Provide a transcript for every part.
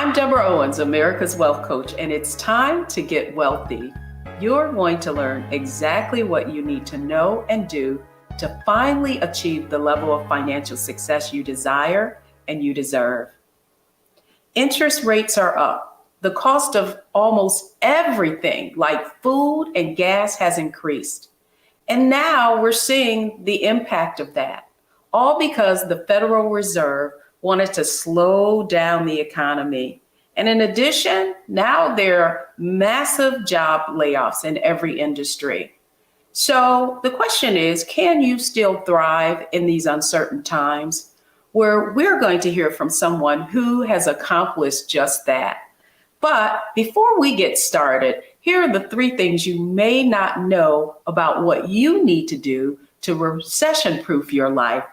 I'm Deborah Owens, America's Wealth Coach, and it's time to get wealthy. You're going to learn exactly what you need to know and do to finally achieve the level of financial success you desire and you deserve. Interest rates are up. The cost of almost everything, like food and gas, has increased. And now we're seeing the impact of that, all because the Federal Reserve wanted to slow down the economy. And in addition, now there are massive job layoffs in every industry. So the question is, can you still thrive in these uncertain times? Where we're going to hear from someone who has accomplished just that. But before we get started, here are the 3 things you may not know about what you need to do to recession-proof your life.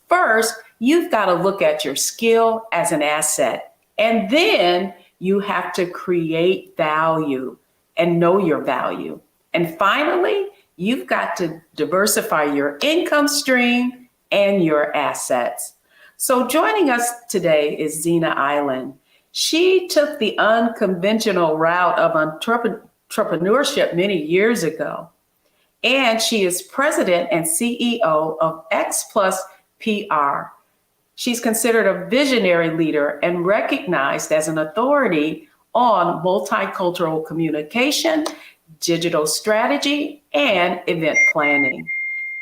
First, you've got to look at your skill as an asset, and then you have to create value and know your value. And finally, you've got to diversify your income stream and your assets. So joining us today is Xina Island. She took the unconventional route of entrepreneurship many years ago, and she is president and CEO of X Plus PR. She's considered a visionary leader and recognized as an authority on multicultural communication, digital strategy, and event planning.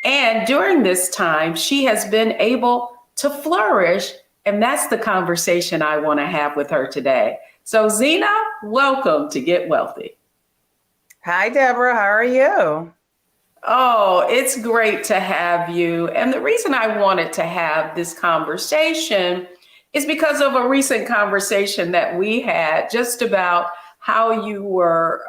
And during this time, she has been able to flourish, and that's the conversation I want to have with her today. So Xina, welcome to Get Wealthy. Hi, Deborah. How are you? Oh, it's great to have you. And the reason I wanted to have this conversation is because of a recent conversation that we had just about how you were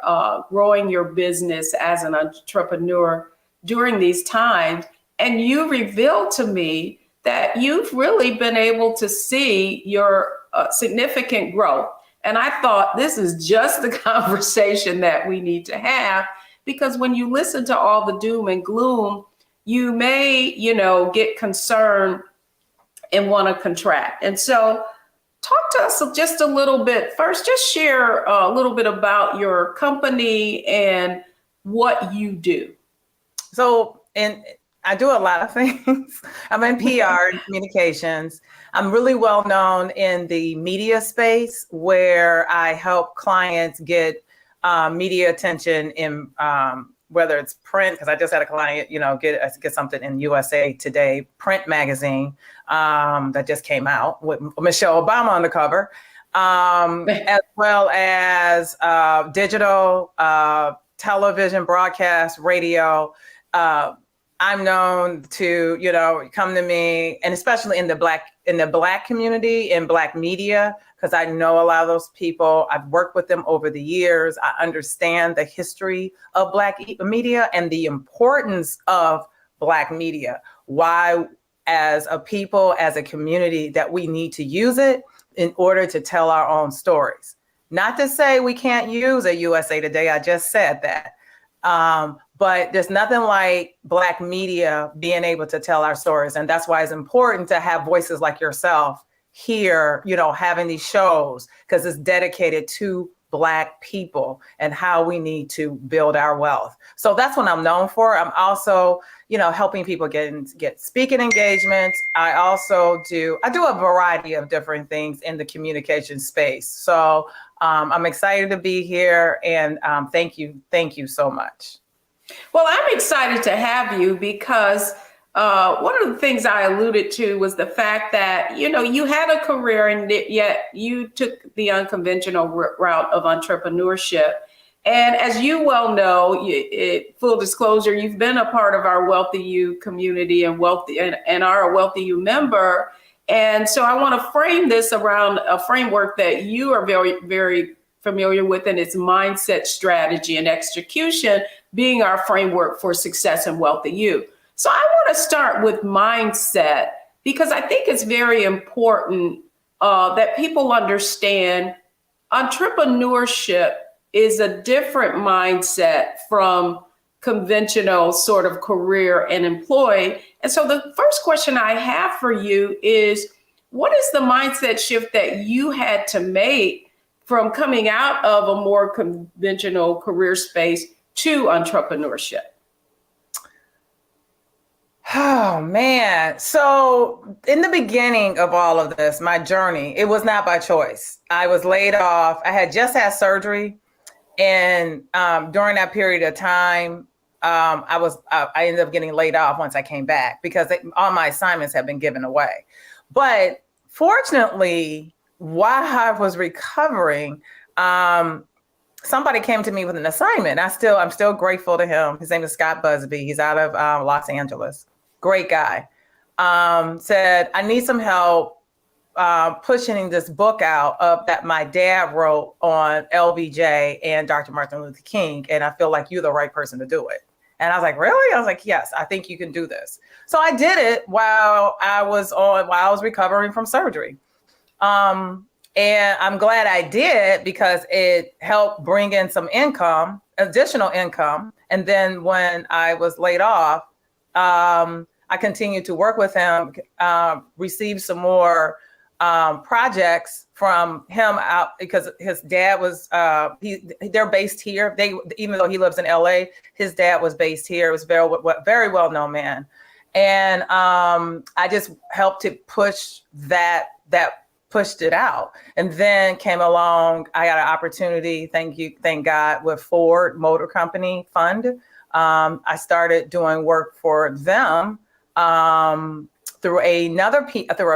growing your business as an entrepreneur during these times. And you revealed to me that you've really been able to see your significant growth. And I thought this is just the conversation that we need to have, because when you listen to all the doom and gloom, you may, get concerned and want to contract. And so talk to us just a little bit. First, just share a little bit about your company and what you do. I do a lot of things. I'm in PR and communications. I'm really well known in the media space, where I help clients get media attention in whether it's print, because I just had a client, get something in USA Today print magazine that just came out with Michelle Obama on the cover, as well as digital, television, broadcast, radio. I'm known to, come to me, and especially in the Black community, in Black media, because I know a lot of those people. I've worked with them over the years. I understand the history of Black media and the importance of Black media. Why, as a people, as a community, that we need to use it in order to tell our own stories. Not to say we can't use a USA Today. I just said that. But there's nothing like Black media being able to tell our stories. And that's why it's important to have voices like yourself here, having these shows, because it's dedicated to Black people and how we need to build our wealth. So that's what I'm known for. I'm also, helping people get speaking engagements. I do a variety of different things in the communication space. So I'm excited to be here, and thank you so much. Well, I'm excited to have you because one of the things I alluded to was the fact that, you had a career, and yet you took the unconventional route of entrepreneurship. And as you well know, full disclosure, you've been a part of our Wealthy You community and are a Wealthy You member. And so I want to frame this around a framework that you are very, very familiar with, and it's mindset, strategy, and execution being our framework for success and Wealthy You. So I want to start with mindset, because I think it's very important that people understand entrepreneurship is a different mindset from conventional sort of career and employee. And so the first question I have for you is, what is the mindset shift that you had to make from coming out of a more conventional career space to entrepreneurship? Oh man. So in the beginning of all of this, my journey, it was not by choice. I was laid off. I had just had surgery. And during that period of time, I ended up getting laid off once I came back because all my assignments had been given away. But fortunately, while I was recovering, somebody came to me with an assignment. I'm still grateful to him. His name is Scott Busby. He's out of Los Angeles. Great guy. Said, I need some help pushing this book out that my dad wrote on LBJ and Dr. Martin Luther King. And I feel like you're the right person to do it. And I was like, really? I was like, yes, I think you can do this. So I did it while I was recovering from surgery. And I'm glad I did because it helped bring in some income, additional income. And then when I was laid off, I continued to work with him, received some more projects from him out because his dad was, they're based here. Even though he lives in LA, his dad was based here. It was very well-known man. And I just helped to push that pushed it out. And then came along, I got an opportunity, thank God, with Ford Motor Company Fund. I started doing work for them through a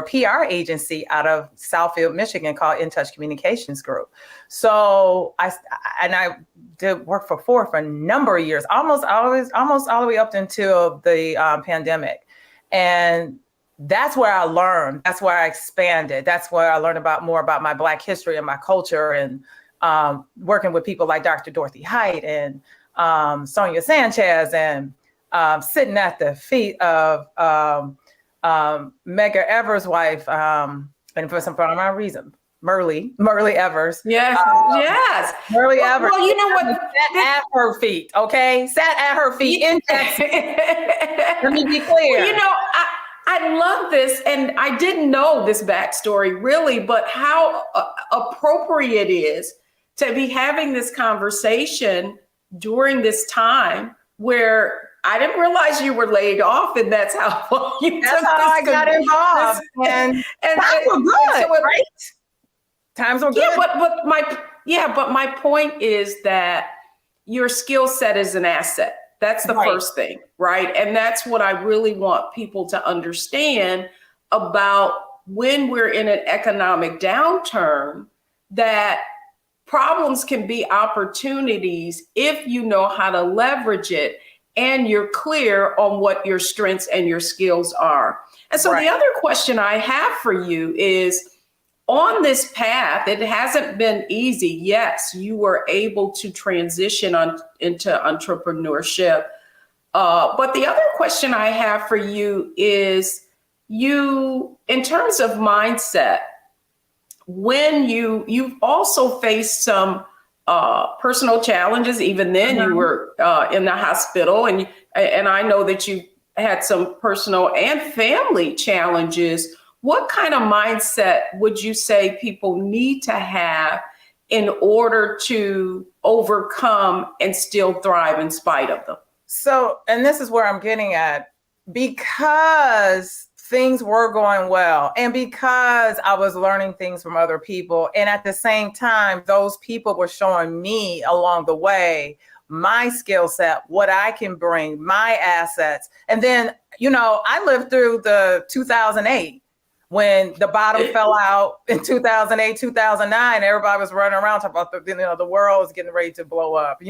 PR agency out of Southfield, Michigan called In Touch Communications Group. So I did work for Ford for a number of years, almost all the way up until the pandemic. And that's where I learned. That's where I expanded. That's where I learned more about my Black history and my culture, and working with people like Dr. Dorothy Height and Sonia Sanchez, and sitting at the feet of Medgar Evers' wife, and for some reason, Myrlie Evers. Yes, yes. Myrlie Evers. Well, you know what? Sat at her feet, okay? Sat at her feet in Texas. Let me be clear. Well, you know, I love this, and I didn't know this backstory really, but how appropriate it is to be having this conversation during this time where I didn't realize you were laid off, and that's how long you took. That's how I got involved. And times were good, right? Times were good. But my point is that your skill set is an asset. That's the first thing, right? And that's what I really want people to understand about when we're in an economic downturn, that problems can be opportunities if you know how to leverage it and you're clear on what your strengths and your skills are. And so the other question I have for you is, on this path, it hasn't been easy. Yes, you were able to transition into entrepreneurship. But the other question I have for you is, in terms of mindset, when you've also faced some personal challenges. Even then, you were in the hospital, and I know that you had some personal and family challenges. What kind of mindset would you say people need to have in order to overcome and still thrive in spite of them? So, and this is where I'm getting at, because things were going well, and because I was learning things from other people, and at the same time, those people were showing me along the way my skill set, what I can bring, my assets. And then, I lived through the 2008. When the bottom fell out in 2008, 2009, everybody was running around talking about the world is getting ready to blow up,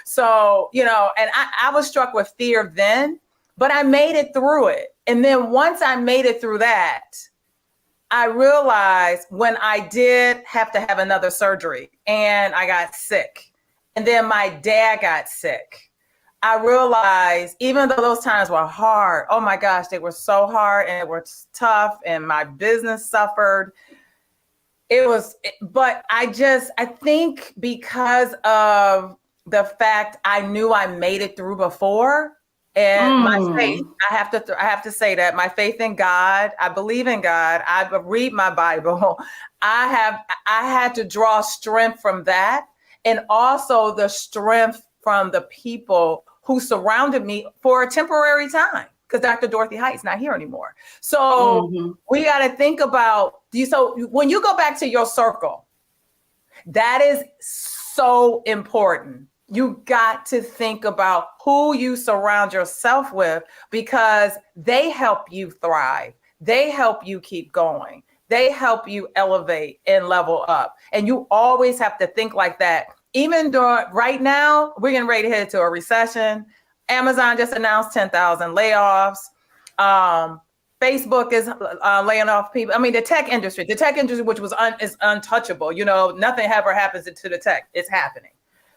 So, and I was struck with fear then, but I made it through it. And then once I made it through that, I realized when I did have to have another surgery and I got sick, and then my dad got sick, I realized, even though those times were hard, oh my gosh, they were so hard and it was tough, and my business suffered. But I think because of the fact I knew I made it through before, And my faith, I have to say that my faith in God, I believe in God. I read my Bible. I had to draw strength from that, and also the strength from the people who surrounded me for a temporary time, because Dr. Dorothy Height's not here anymore. So we got to think about you. So when you go back to your circle, that is so important. You got to think about who you surround yourself with, because they help you thrive. They help you keep going. They help you elevate and level up. And you always have to think like that. Even right now, we're getting ready to head to a recession. Amazon just announced 10,000 layoffs. Facebook is laying off people. I mean, the tech industry, which was is untouchable. You know, nothing ever happens to the tech. It's happening.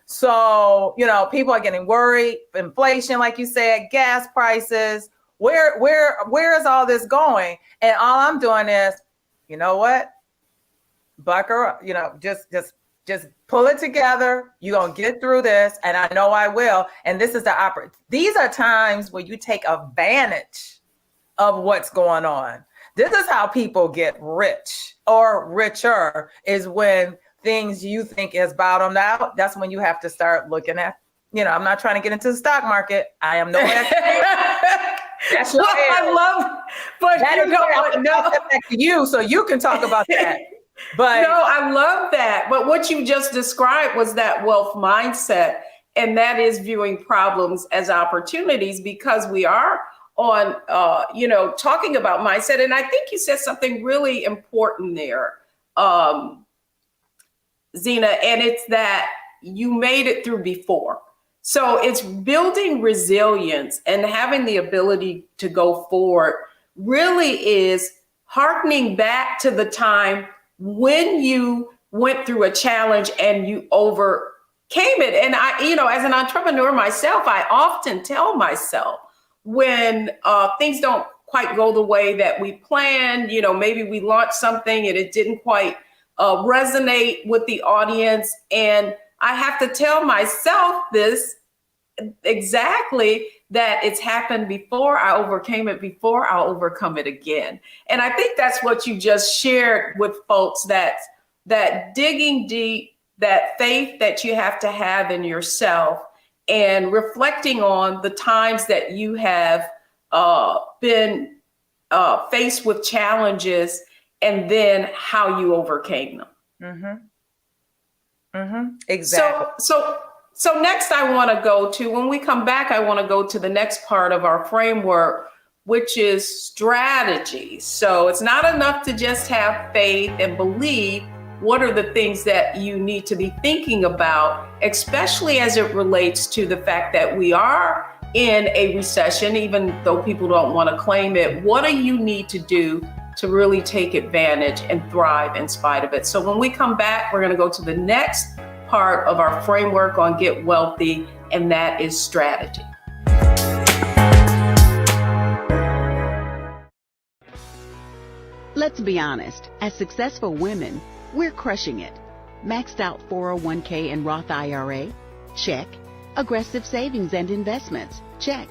So, you know, people are getting worried. Inflation, like you said, gas prices. Where is all this going? And all I'm doing is, you know what? Bucker up. You know, just pull it together. You're gonna get through this, and I know I will. And this is these are times where you take advantage of what's going on. This is how people get rich or richer, is when things you think is bottomed out. That's when you have to start looking at, you know, I'm not trying to get into the stock market. I am no expert. That's your I love, but that you know what? No, back to you, so you can talk about that. But no, I love that. But what you just described was that wealth mindset, and that is viewing problems as opportunities, because we are on, you know, talking about mindset. And I think you said something really important there, Xina, and it's that you made it through before. So it's building resilience and having the ability to go forward really is hearkening back to the time when you went through a challenge and you overcame it. And I, you know, as an entrepreneur myself, I often tell myself when things don't quite go the way that we planned, you know, maybe we launched something and it didn't quite resonate with the audience. And I have to tell myself this exactly, that it's happened before. I overcame it before. I'll overcome it again. And I think that's what you just shared with folks, that digging deep, that faith that you have to have in yourself, and reflecting on the times that you have been faced with challenges, and then how you overcame them. Exactly. So next I want to go to, when we come back, I want to go to the next part of our framework, which is strategy. So it's not enough to just have faith and believe. What are the things that you need to be thinking about, especially as it relates to the fact that we are in a recession, even though people don't want to claim it? What do you need to do to really take advantage and thrive in spite of it? So when we come back, we're going to go to the next part of our framework on Get Wealthy, and that is strategy. Let's be honest, as successful women, we're crushing it. Maxed out 401k and Roth IRA? Check. Aggressive savings and investments? Check.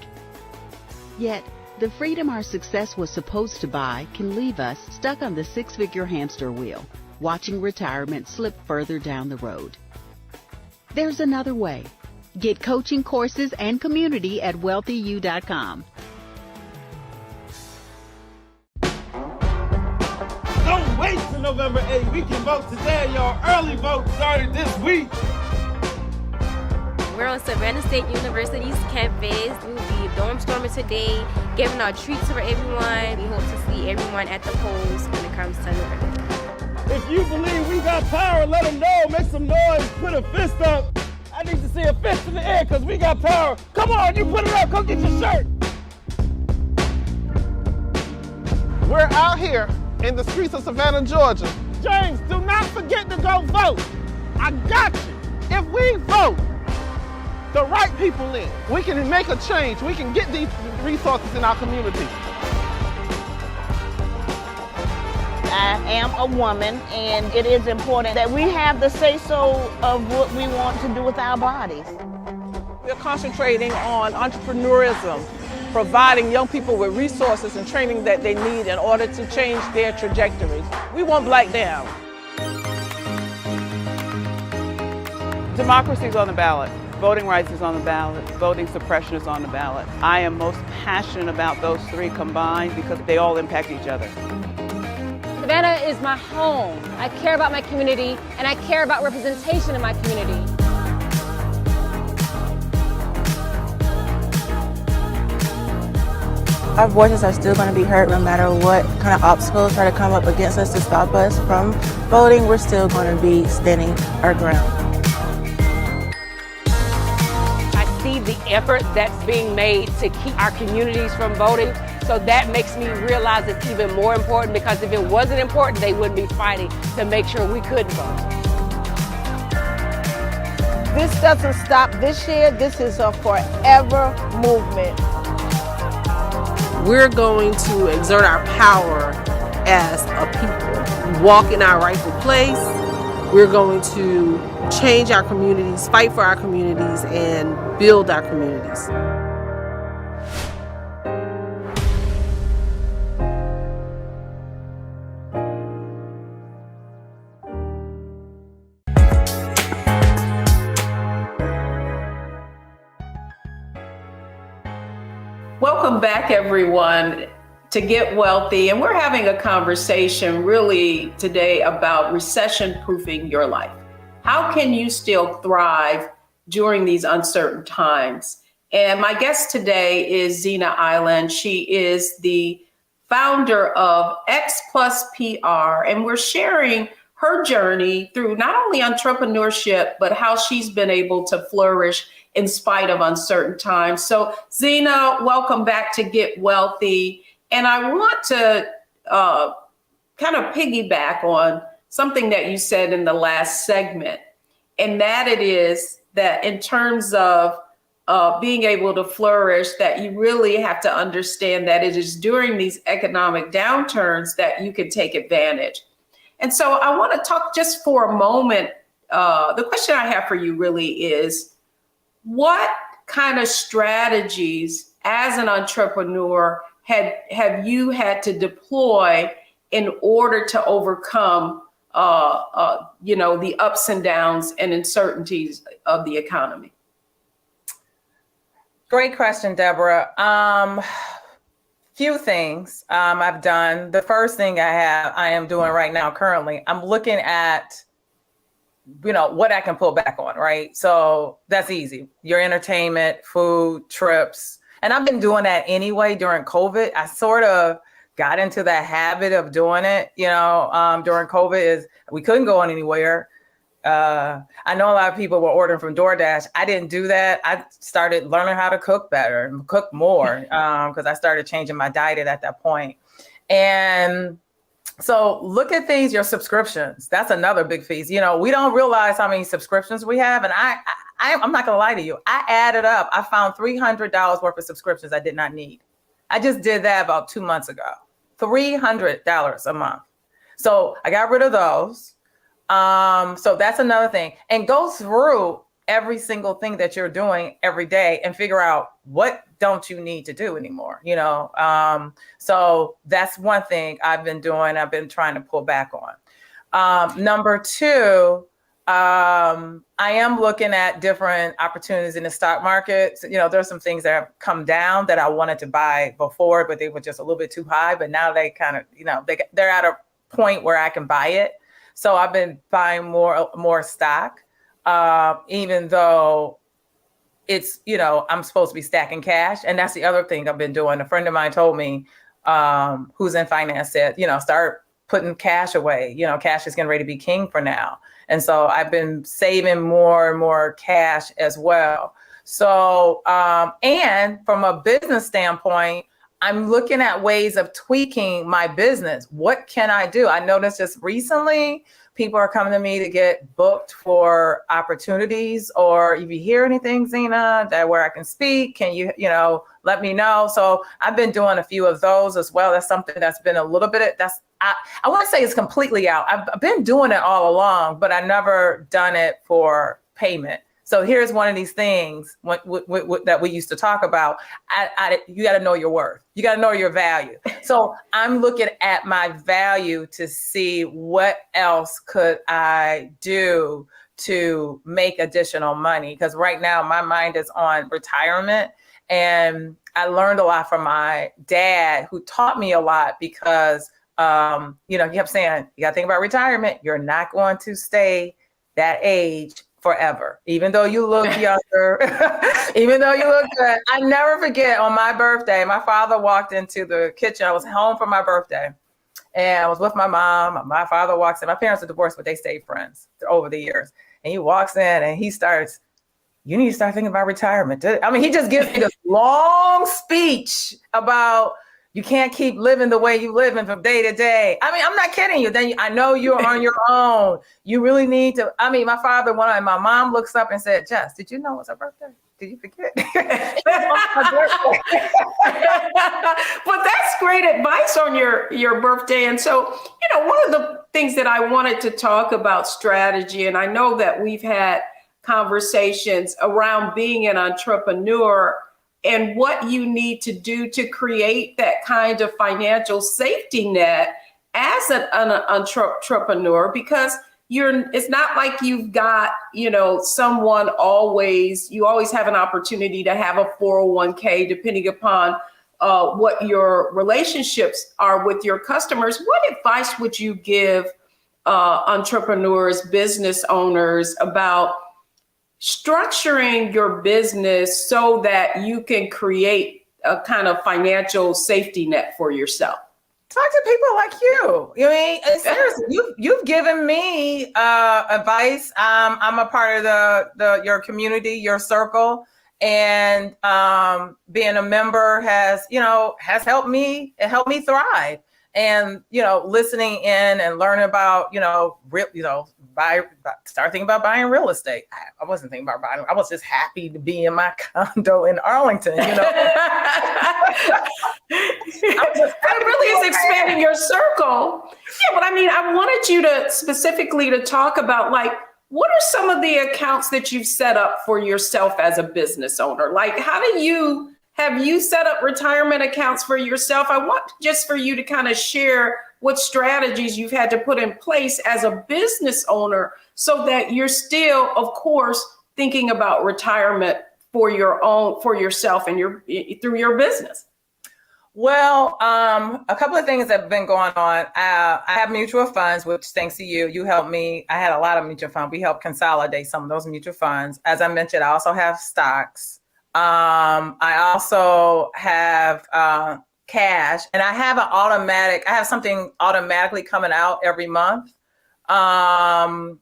Yet, the freedom our success was supposed to buy can leave us stuck on the six-figure hamster wheel, watching retirement slip further down the road. There's another way. Get coaching courses and community at wealthyu.com. Don't wait till November 8th. We can vote today, y'all. Early vote started this week. We're on Savannah State University's campus. We'll be dorm storming today, giving out treats for everyone. We hope to see everyone at the polls when it comes to November. If you believe we got power, let them know. Make some noise. Put a fist up. I need to see a fist in the air because we got power. Come on, you put it up. Come get your shirt. We're out here in the streets of Savannah, Georgia. James, do not forget to go vote. I got you. If we vote the right people in, we can make a change. We can get these resources in our community. I am a woman, and it is important that we have the say-so of what we want to do with our bodies. We're concentrating on entrepreneurism providing young people with resources and training that they need in order to change their trajectories. We want Black down. Democracy is on the ballot. Voting rights is on the ballot. Voting suppression is on the ballot. I am most passionate about those three combined because they all impact each other. Savannah is my home. I care about my community, and I care about representation in my community. Our voices are still going to be heard no matter what kind of obstacles try to come up against us to stop us from voting. We're still going to be standing our ground. I see the effort that's being made to keep our communities from voting. So that makes me realize it's even more important, because if it wasn't important, they wouldn't be fighting to make sure we couldn't vote. This doesn't stop this year. This is a forever movement. We're going to exert our power as a people, walk in our rightful place. We're going to change our communities, fight for our communities, and build our communities. Welcome back, everyone, to Get Wealthy. And we're having a conversation really today about recession-proofing your life. How can you still thrive during these uncertain times? And my guest today is Xina Island. She is the founder of X Plus PR, and we're sharing her journey through not only entrepreneurship, but how she's been able to flourish in spite of uncertain times. So Xina, welcome back to Get Wealthy. And I want to kind of piggyback on something that you said in the last segment. And that it is that in terms of being able to flourish, that you really have to understand that it is during these economic downturns that you can take advantage. And so I want to talk just for a moment. The question I have for you really is, what kind of strategies as an entrepreneur have you had to deploy in order to overcome the ups and downs and uncertainties of the economy? Great question, Deborah. Few things I've done. The first thing I am doing right now currently, I'm looking at what I can pull back on, right? So that's easy. Your entertainment, food, trips. And I've been doing that anyway during COVID. I sort of got into that habit of doing it, during COVID. Is we couldn't go on anywhere. I know a lot of people were ordering from DoorDash. I didn't do that. I started learning how to cook better and cook more because I started changing my diet at that point. And so look at things, your subscriptions. That's another big piece. We don't realize how many subscriptions we have. And I'm not going to lie to you. I added up. I found $300 worth of subscriptions I did not need. I just did that about 2 months ago. $300 a month. So I got rid of those. So that's another thing. And go through every single thing that you're doing every day and figure out what don't you need to do anymore, So that's one thing I've been doing. I've been trying to pull back on. Number two, I am looking at different opportunities in the stock market. So, there's some things that have come down that I wanted to buy before, but they were just a little bit too high. But now they kind of, they're at a point where I can buy it. So I've been buying more stock, even though it's, I'm supposed to be stacking cash. And that's the other thing I've been doing. A friend of mine told me, who's in finance, said, start putting cash away. Cash is getting ready to be king for now. And so I've been saving more and more cash as well. So, and from a business standpoint, I'm looking at ways of tweaking my business. What can I do? I noticed just recently, people are coming to me to get booked for opportunities, or if you hear anything, Xina, that where I can speak, can you, let me know. So I've been doing a few of those as well. That's something that's been a little bit, I want to say it's completely out. I've been doing it all along, but I never done it for payment. So here's one of these things that we used to talk about. You got to know your worth. You got to know your value. So I'm looking at my value to see what else could I do to make additional money. Because right now my mind is on retirement. And I learned a lot from my dad, who taught me a lot because, he kept saying, you got to think about retirement. You're not going to stay that age forever, even though you look younger, even though you look good. I never forget, on my birthday, my father walked into the kitchen. I was home for my birthday and I was with my mom. My father walks in. My parents are divorced, but they stayed friends over the years. And he walks in and he starts, you need to start thinking about retirement. I mean, he just gives me this long speech about, you can't keep living the way you living from day to day. I mean, I'm not kidding you. Then I know you're on your own. You really need to. I mean, my mom looks up and said, Jess, did you know it's her birthday? Did you forget? But that's great advice on your birthday. And so, one of the things that I wanted to talk about strategy, and I know that we've had conversations around being an entrepreneur and what you need to do to create that kind of financial safety net as an entrepreneur, because it's not like you've got, someone you always have an opportunity to have a 401k, depending upon what your relationships are with your customers. What advice would you give entrepreneurs, business owners about structuring your business so that you can create a kind of financial safety net for yourself? Talk to people like you. I mean, seriously, you've given me advice. I'm a part of your community, your circle, and being a member has helped me. It helped me thrive. And listening in and learning about start thinking about buying real estate. I wasn't thinking about buying. I was just happy to be in my condo in Arlington. That really is expanding your circle. Yeah, but I mean, I wanted you to specifically to talk about, like, what are some of the accounts that you've set up for yourself as a business owner? Like, have you set up retirement accounts for yourself? I want just for you to kind of share what strategies you've had to put in place as a business owner so that you're still, of course, thinking about retirement for yourself and through your business. Well, a couple of things have been going on. I have mutual funds, which thanks to you helped me. I had a lot of mutual funds. We helped consolidate some of those mutual funds. As I mentioned, I also have stocks. I also have cash, and I have something automatically coming out every month from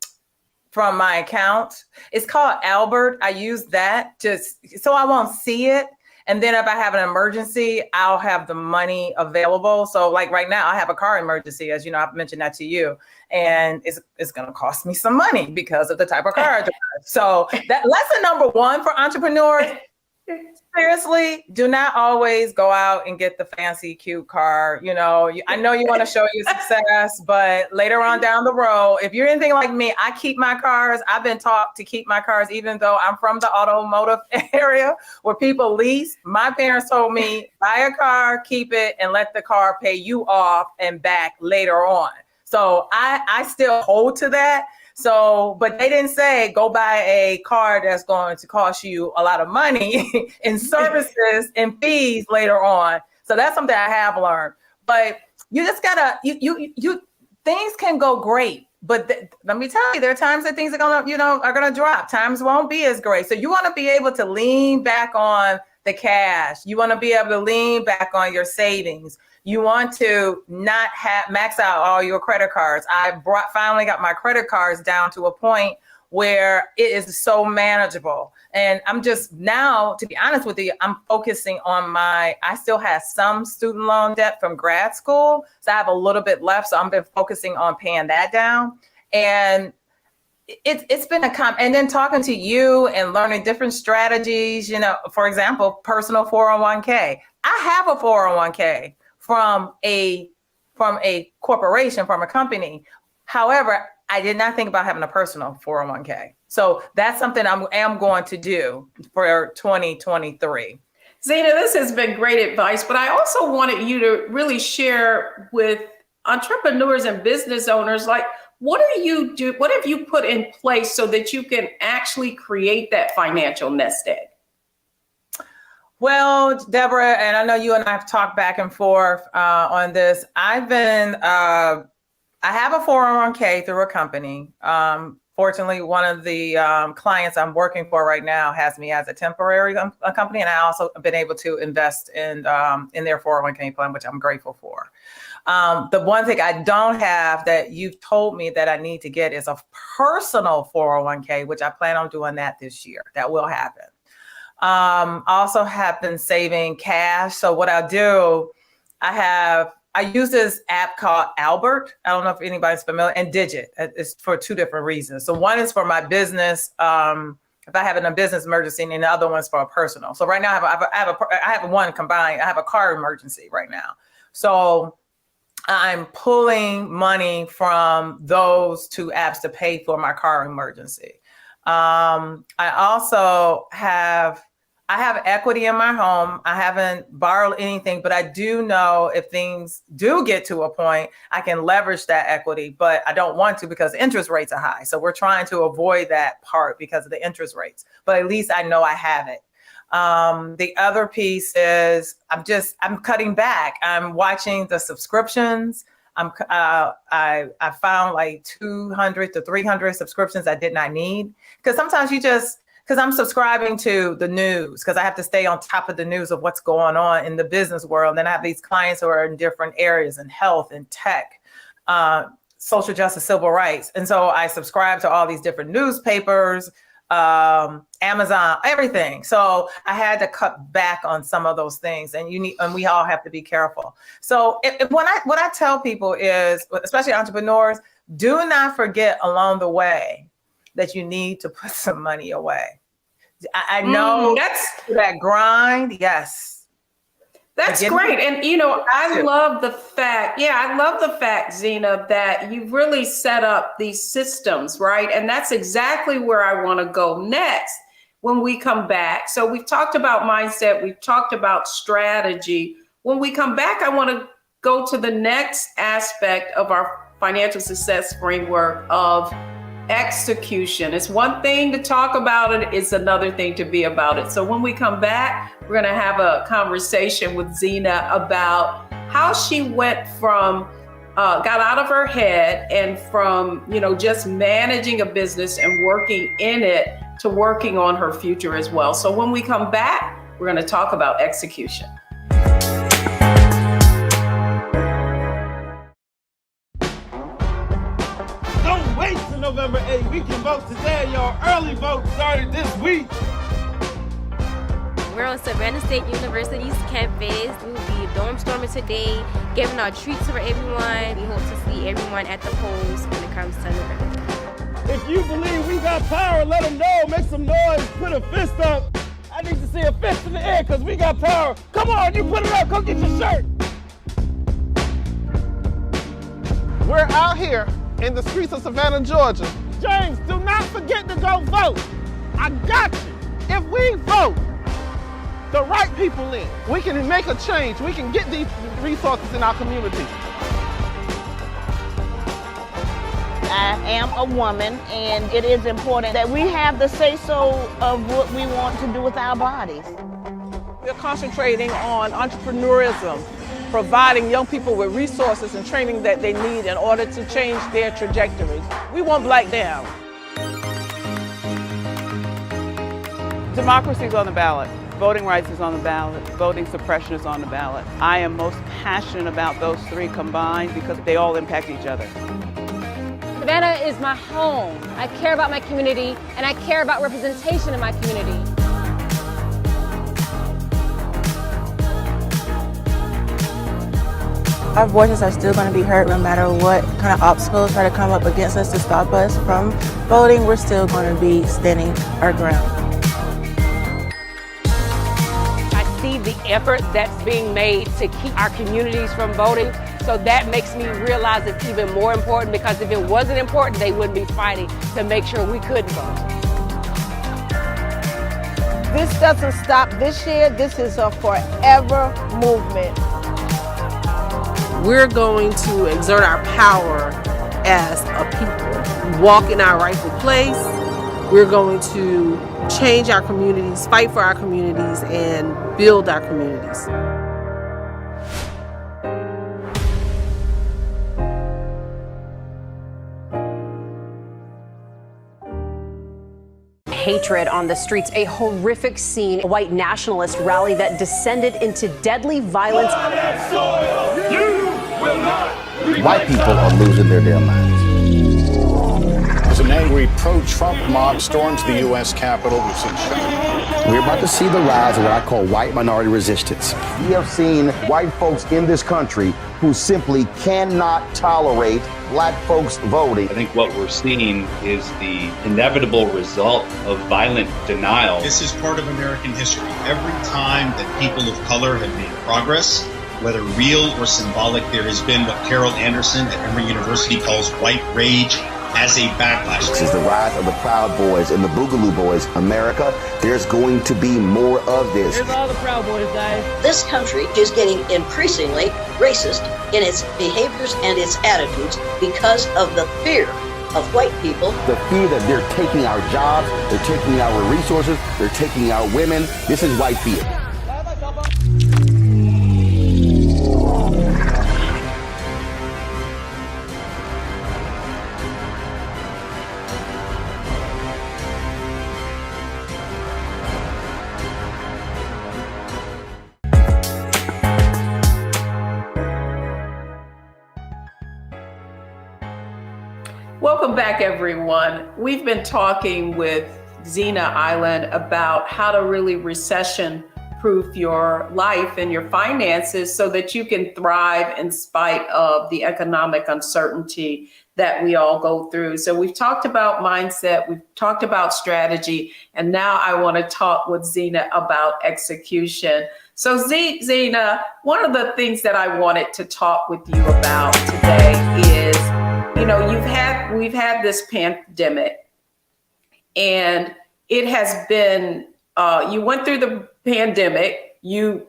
my account. It's called Albert. I use that just so I won't see it. And then if I have an emergency, I'll have the money available. So like right now, I have a car emergency, as you know, I've mentioned that to you. And it's going to cost me some money because of the type of car I drive. So that lesson number one for entrepreneurs, seriously, do not always go out and get the fancy, cute car. I know you want to show your success, but later on down the road, if you're anything like me, I keep my cars. I've been taught to keep my cars, even though I'm from the automotive area where people lease. My parents told me, buy a car, keep it, and let the car pay you off and back later on. So I still hold to that. So, but they didn't say go buy a car that's going to cost you a lot of money in services and fees later on. So that's something I have learned. But you just gotta, things can go great. But let me tell you, there are times that things are gonna drop. Times won't be as great. So you want to be able to lean back on the cash. You want to be able to lean back on your savings. You want to not max out all your credit cards. I finally got my credit cards down to a point where it is so manageable. And I'm just now, to be honest with you, I'm focusing on I still have some student loan debt from grad school. So I have a little bit left. So I've been focusing on paying that down. And it's been and then talking to you and learning different strategies, for example, personal 401k. I have a 401k from a corporation, from a company. However, I did not think about having a personal 401k. So that's something I am going to do for 2023. Xina, this has been great advice, but I also wanted you to really share with entrepreneurs and business owners, like, what have you put in place so that you can actually create that financial nest egg? Well, Deborah, and I know you and I have talked back and forth on this. I have a 401k through a company. Fortunately, one of the clients I'm working for right now has me as a temporary company, and I also have been able to invest in their 401k plan, which I'm grateful for. The one thing I don't have that you've told me that I need to get is a personal 401k, which I plan on doing that this year. That will happen. Also have been saving cash. So what I do, I use this app called Albert. I don't know if anybody's familiar, and Digit. It's for two different reasons. So one is for my business, if I have a business emergency, and the other one's for a personal. So right now I have one combined. I have a car emergency right now. So I'm pulling money from those two apps to pay for my car emergency. I also have equity in my home. I haven't borrowed anything, but I do know if things do get to a point, I can leverage that equity, but I don't want to because interest rates are high. So we're trying to avoid that part because of the interest rates, but at least I know I have it. The other piece is I'm cutting back. I'm watching the subscriptions. I found like 200 to 300 subscriptions I did not need, because sometimes because I'm subscribing to the news, because I have to stay on top of the news of what's going on in the business world. And then I have these clients who are in different areas, in health and tech, social justice, civil rights. And so I subscribe to all these different newspapers, Amazon, everything. So I had to cut back on some of those things, and we all have to be careful. So what I tell people is, especially entrepreneurs, do not forget along the way that you need to put some money away. I know that's that grind. Yes. That's great. And, I love the fact, Xina, that you've really set up these systems, right? And that's exactly where I want to go next when we come back. So we've talked about mindset. We've talked about strategy. When we come back, I want to go to the next aspect of our financial success framework of execution. It's one thing to talk about it, it's another thing to be about it. So when we come back, we're going to have a conversation with Xina about how she went from got out of her head and from just managing a business and working in it to working on her future as well. So when we come back, we're going to talk about execution. November 8th. We can vote today, y'all. Early vote started this week. We're on Savannah State University's campus. We'll be dorm storming today, giving out treats for everyone. We hope to see everyone at the polls when it comes to November. If you believe we got power, let them know. Make some noise. Put a fist up. I need to see a fist in the air because we got power. Come on, you put it up. Go get your shirt. We're out here in the streets of Savannah, Georgia. James, do not forget to go vote. I got you. If we vote the right people in, we can make a change. We can get these resources in our community. I am a woman, and it is important that we have the say-so of what we want to do with our bodies. We're concentrating on entrepreneurism, providing young people with resources and training that they need in order to change their trajectories. We want Black down. Democracy is on the ballot. Voting rights is on the ballot. Voting suppression is on the ballot. I am most passionate about those three combined because they all impact each other. Savannah is my home. I care about my community, and I care about representation in my community. Our voices are still going to be heard no matter what kind of obstacles try to come up against us to stop us from voting. We're still going to be standing our ground. I see the effort that's being made to keep our communities from voting. So that makes me realize it's even more important, because if it wasn't important, they wouldn't be fighting to make sure we couldn't vote. This doesn't stop this year. This is a forever movement. We're going to exert our power as a people, walk in our rightful place. We're going to change our communities, fight for our communities, and build our communities. Hatred on the streets, a horrific scene, a white nationalist rally that descended into deadly violence. White people are losing their damn minds. As an angry pro-Trump mob storms the U.S. Capitol, we've seen shootings. We're about to see the rise of what I call white minority resistance. We have seen white folks in this country who simply cannot tolerate black folks voting. I think what we're seeing is the inevitable result of violent denial. This is part of American history. Every time that people of color have made progress, whether real or symbolic, there has been what Carol Anderson at Emory University calls white rage as a backlash. This is the rise of the Proud Boys and the Boogaloo Boys. America, there's going to be more of this. Here's all the Proud Boys, guys. This country is getting increasingly racist in its behaviors and its attitudes because of the fear of white people. The fear that they're taking our jobs, they're taking our resources, they're taking our women. This is white fear. Welcome back, everyone. We've been talking with Xina Island about how to really recession-proof your life and your finances so that you can thrive in spite of the economic uncertainty that we all go through. So we've talked about mindset, we've talked about strategy, and now I want to talk with Xina about execution. So Xina, one of the things that I wanted to talk with you about today is, you know, we've had this pandemic, and it has been, you went through the pandemic, you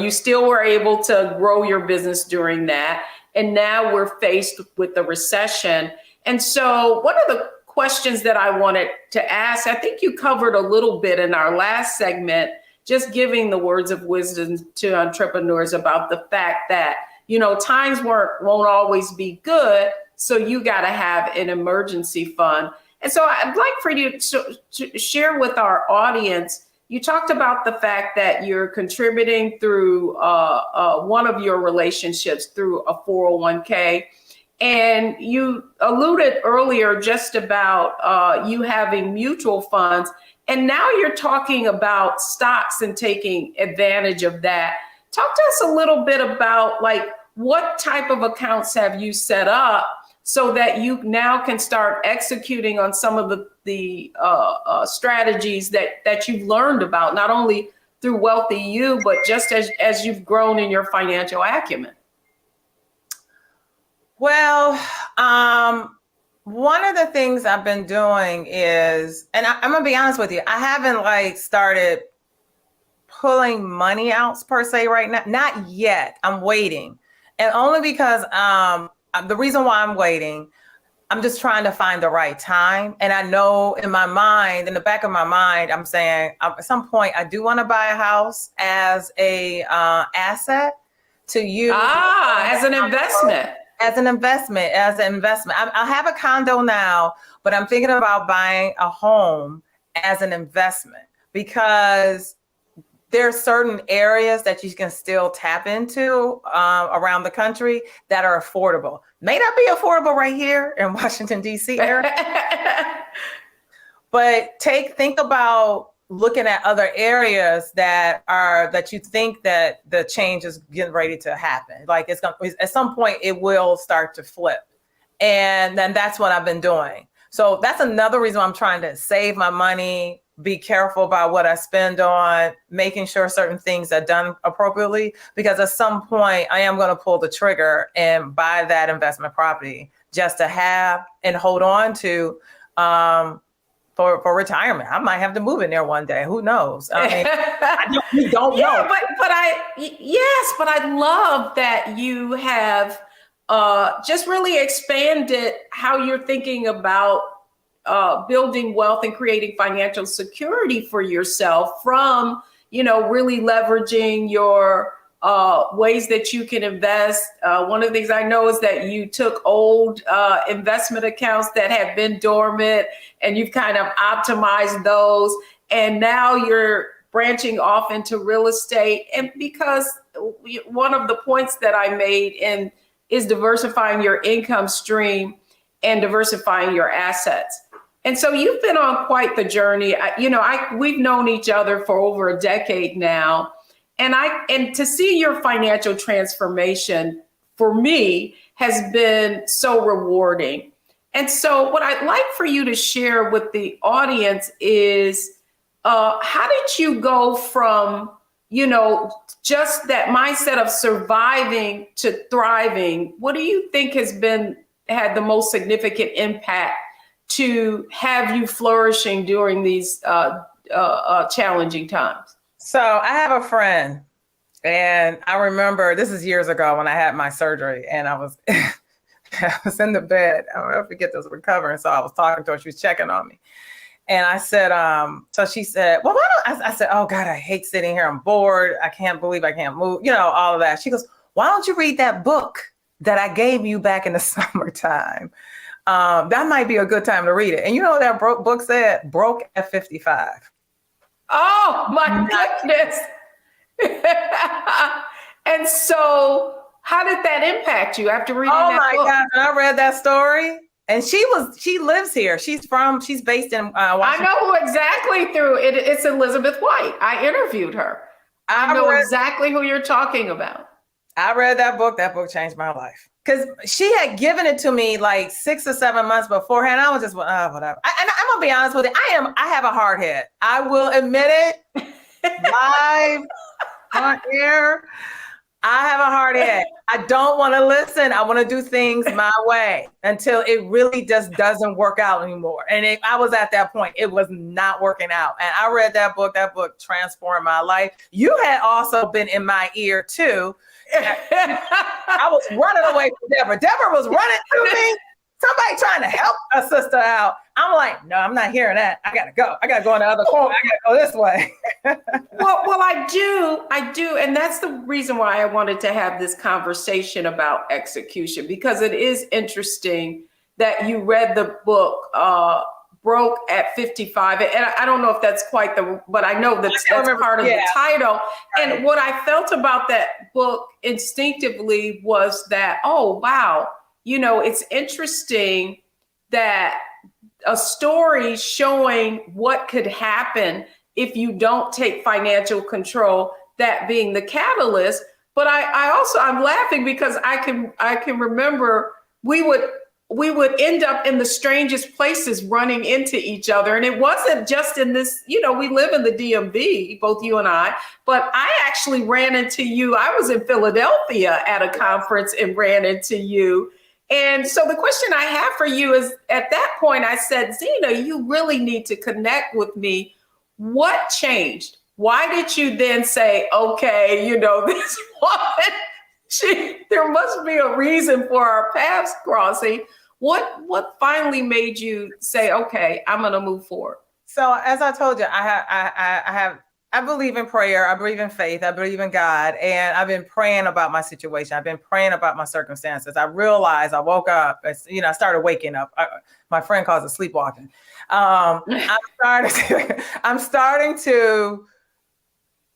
still were able to grow your business during that. And now we're faced with the recession. And so one of the questions that I wanted to ask, I think you covered a little bit in our last segment, just giving the words of wisdom to entrepreneurs about the fact that, you know, times won't always be good. So you got to have an emergency fund. And so I'd like for you to share with our audience, you talked about the fact that you're contributing through one of your relationships through a 401k. And you alluded earlier just about you having mutual funds. And now you're talking about stocks and taking advantage of that. Talk to us a little bit about, like, what type of accounts have you set up so that you now can start executing on some of the strategies that you've learned about, not only through Wealthy You, but just as you've grown in your financial acumen? Well, one of the things I've been doing is, and I'm gonna be honest with you, I haven't started pulling money out per se right now. Not yet. I'm waiting. And only because the reason why I'm waiting, I'm just trying to find the right time. And I know in my mind, in the back of my mind, I'm saying at some point I do want to buy a house as a asset to use. As an investment. As an investment. I have a condo now, but I'm thinking about buying a home as an investment because there are certain areas that you can still tap into around the country that are affordable. May not be affordable right here in Washington, D.C. area, but think about looking at other areas that you think that the change is getting ready to happen. Like at some point it will start to flip. And then that's what I've been doing. So that's another reason I'm trying to save my money, be careful about what I spend on, making sure certain things are done appropriately, because at some point I am going to pull the trigger and buy that investment property just to have and hold on to for retirement. I might have to move in there one day. Who knows? I mean, we don't know. But I love that you have just really expanded how you're thinking about building wealth and creating financial security for yourself from, really leveraging your ways that you can invest. One of the things I know is that you took old investment accounts that have been dormant and you've kind of optimized those. And now you're branching off into real estate. And because one of the points that I made is diversifying your income stream and diversifying your assets. And so you've been on quite the journey. We've known each other for over a decade now. And to see your financial transformation for me has been so rewarding. And so what I'd like for you to share with the audience is how did you go from, just that mindset of surviving to thriving? What do you think has had the most significant impact to have you flourishing during these challenging times? So I have a friend, and I remember this is years ago when I had my surgery, and I was in the bed. I'll never forget this, recovering. So I was talking to her. She was checking on me. And I said, so she said, well, why don't I said, oh God, I hate sitting here. I'm bored. I can't believe I can't move, all of that. She goes, why don't you read that book that I gave you back in the summertime? That might be a good time to read it. And you know what that book said? Broke at 55. Oh my goodness. And so how did that impact you after reading that book? Oh my God, I read that story. And she lives here. She's based in Washington. I know who exactly it's Elizabeth White. I interviewed her. I know exactly who you're talking about. I read that book. That book changed my life. Because she had given it to me like 6 or 7 months beforehand. I was just, whatever. And I'm going to be honest with you. I have a hard head. I will admit it. Live on air. I have a hard head. I don't want to listen. I want to do things my way until it really just doesn't work out anymore. And I was at that point. It was not working out. And I read that book. That book transformed my life. You had also been in my ear too. I was running away from Deborah. Deborah was running to me. Somebody trying to help a sister out. I'm like, no, I'm not hearing that. I gotta go. I gotta go in the other corner. I gotta go this way. Well, I do. And that's the reason why I wanted to have this conversation about execution, because it is interesting that you read the book, Broke at 55. And I don't know if that's quite but I know that's part of the title. Right. And what I felt about that book instinctively was that, oh, wow, it's interesting that a story showing what could happen if you don't take financial control, that being the catalyst. But I'm laughing because I can remember we would end up in the strangest places running into each other. And it wasn't just in this, we live in the DMV, both you and I, but I actually ran into you. I was in Philadelphia at a conference and ran into you. And so the question I have for you is, at that point, I said, Xina, you really need to connect with me. What changed? Why did you then say, okay, this woman, there must be a reason for our paths crossing. What finally made you say, okay, I'm going to move forward? So as I told you, I believe in prayer. I believe in faith. I believe in God. And I've been praying about my situation. I've been praying about my circumstances. I realized I woke up, I started waking up. My friend calls it sleepwalking. I'm starting to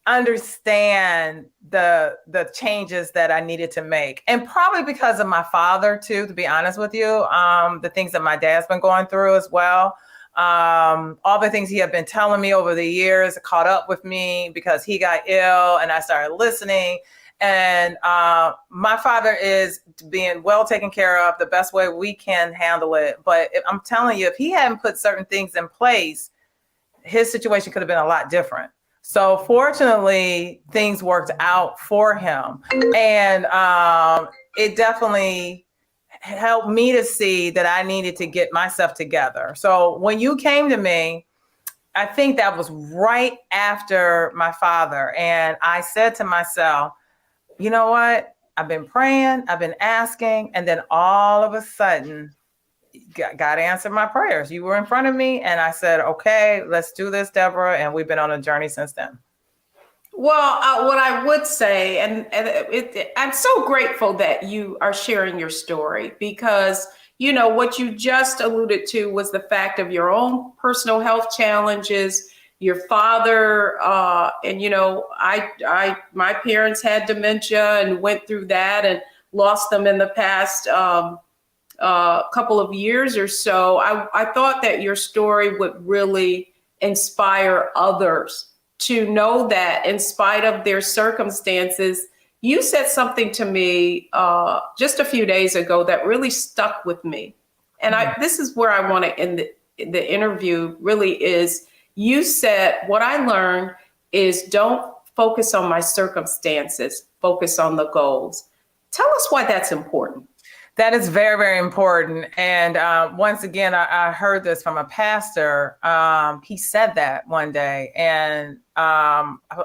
understand the changes that I needed to make. And probably because of my father too, to be honest with you, the things that my dad's been going through as well. All the things he had been telling me over the years caught up with me because he got ill and I started listening. And my father is being well taken care of the best way we can handle it. But I'm telling you, if he hadn't put certain things in place, his situation could have been a lot different. So fortunately, things worked out for him. And it definitely helped me to see that I needed to get myself together. So when you came to me, I think that was right after my father. And I said to myself, you know what? I've been praying, I've been asking, and then all of a sudden, God answered my prayers. You were in front of me, and I said, okay, let's do this, Deborah. And we've been on a journey since then. Well, what I would say, I'm so grateful that you are sharing your story, because, you know, what you just alluded to was the fact of your own personal health challenges, your father, and, you know, my parents had dementia and went through that and lost them in the past couple of years or so. I thought that your story would really inspire others to know that in spite of their circumstances. You said something to me just a few days ago that really stuck with me. And this is where I want to end the interview, really is, you said, what I learned is don't focus on my circumstances, focus on the goals. Tell us why that's important. That is very, very important. And once again, I heard this from a pastor. He said that one day, and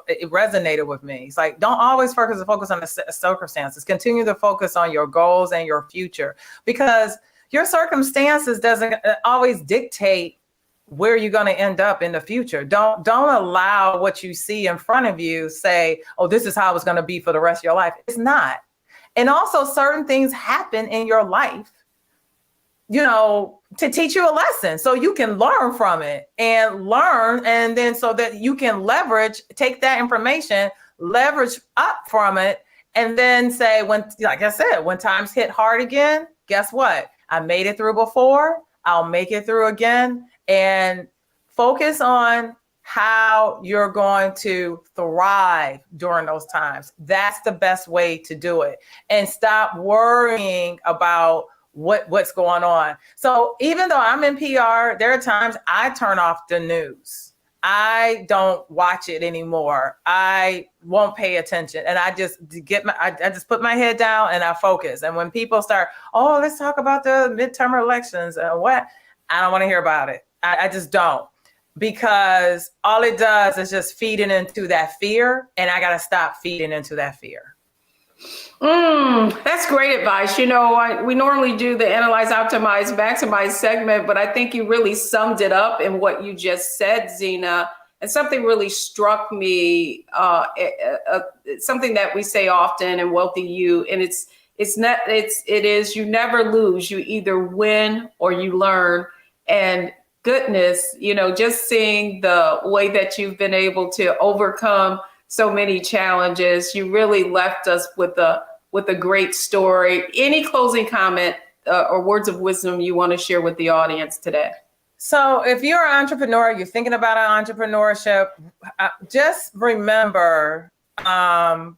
it resonated with me. It's like, don't always focus on the circumstances. Continue to focus on your goals and your future, because your circumstances doesn't always dictate where you're going to end up in the future. Don't allow what you see in front of you say, oh, this is how it's going to be for the rest of your life. It's not. And also, certain things happen in your life, you know, to teach you a lesson, so you can learn from it and learn. And then so that you can take that information, leverage up from it. And then say, like I said, when times hit hard again, guess what? I made it through before, I'll make it through again. And focus on how you're going to thrive during those times. That's the best way to do it. And stop worrying about what's going on. So even though I'm in PR, there are times I turn off the news. I don't watch it anymore. I won't pay attention. And I just I just put my head down and I focus. And when people start, oh, let's talk about the midterm elections and what, I don't want to hear about it. I just don't. Because all it does is just feeding into that fear, and I got to stop feeding into that fear. That's great advice. You know, we normally do the analyze, optimize, maximize segment, but I think you really summed it up in what you just said, Xina. And something really struck me, something that we say often in Wealthy You, and it is you never lose. You either win or you learn. And goodness, you know, just seeing the way that you've been able to overcome so many challenges, you really left us with a great story. Any closing comment or words of wisdom you want to share with the audience today? So if you're an entrepreneur, you're thinking about entrepreneurship, just remember, I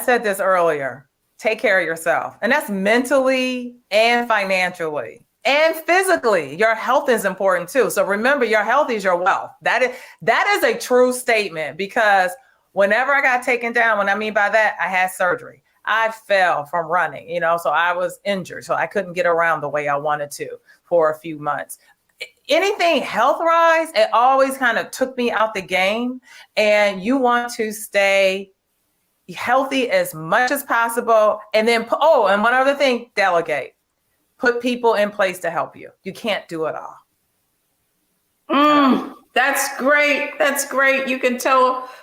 said this earlier, take care of yourself. And that's mentally and financially. And physically, your health is important too. So remember, your health is your wealth. That is a true statement, because whenever I got taken down, what I mean by that, I had surgery. I fell from running, you know, so I was injured. So I couldn't get around the way I wanted to for a few months. Anything health-wise, it always kind of took me out the game. And you want to stay healthy as much as possible. And then, and one other thing, delegate. Put people in place to help you. You can't do it all. That's great. That's great. You can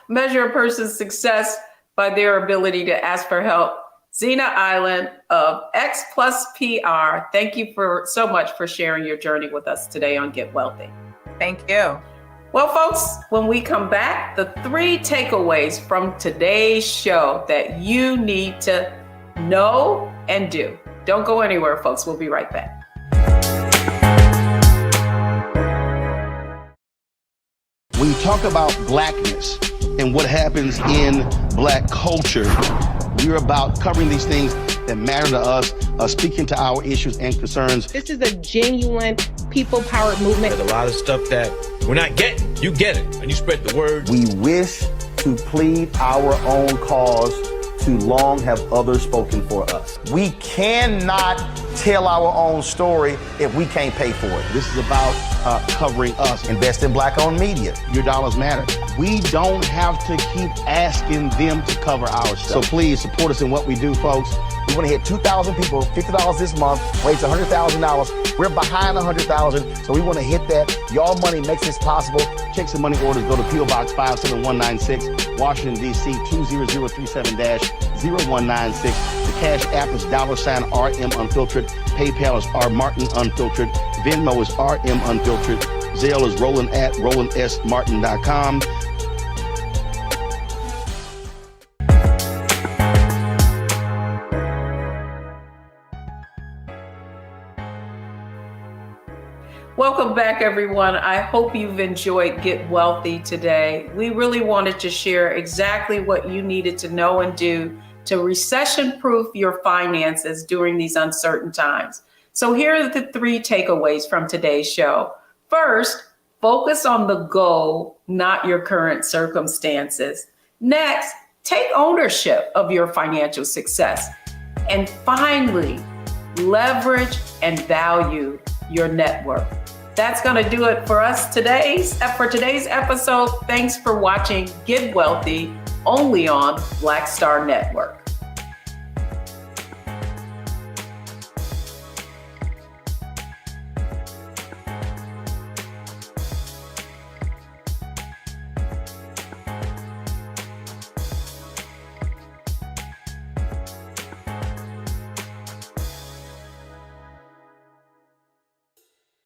measure a person's success by their ability to ask for help. Xina Island of X Plus PR, thank you so much for sharing your journey with us today on Get Wealthy. Thank you. Well, folks, when we come back, the 3 takeaways from today's show that you need to know and do. Don't go anywhere, folks. We'll be right back. When you talk about blackness and what happens in black culture, we're about covering these things that matter to us, speaking to our issues and concerns. This is a genuine people-powered movement. There's a lot of stuff that we're not getting. You get it, and you spread the word. We wish to plead our own cause Too long have others spoken for us. We cannot tell our own story if we can't pay for it. This is about covering us. Invest in Black-owned media. Your dollars matter. We don't have to keep asking them to cover our stuff. So please support us in what we do, folks. We want to hit 2,000 people, $50 this month, raise $100,000. We're behind 100,000, so we want to hit that. Your money makes this possible. Checks and money orders go to P.O. Box 57196, Washington, D.C. 20037-0196. The Cash App is $RM Unfiltered. PayPal is R Martin Unfiltered. Venmo is RM Unfiltered. Zelle is roland@rolandsmartin.com. Welcome back, everyone. I hope you've enjoyed Get Wealthy today. We really wanted to share exactly what you needed to know and do to recession-proof your finances during these uncertain times. So here are the 3 takeaways from today's show. First, focus on the goal, not your current circumstances. Next, take ownership of your financial success. And finally, leverage and value your network. That's going to do it for us today's episode. Thanks for watching Get Wealthy, only on Black Star Network.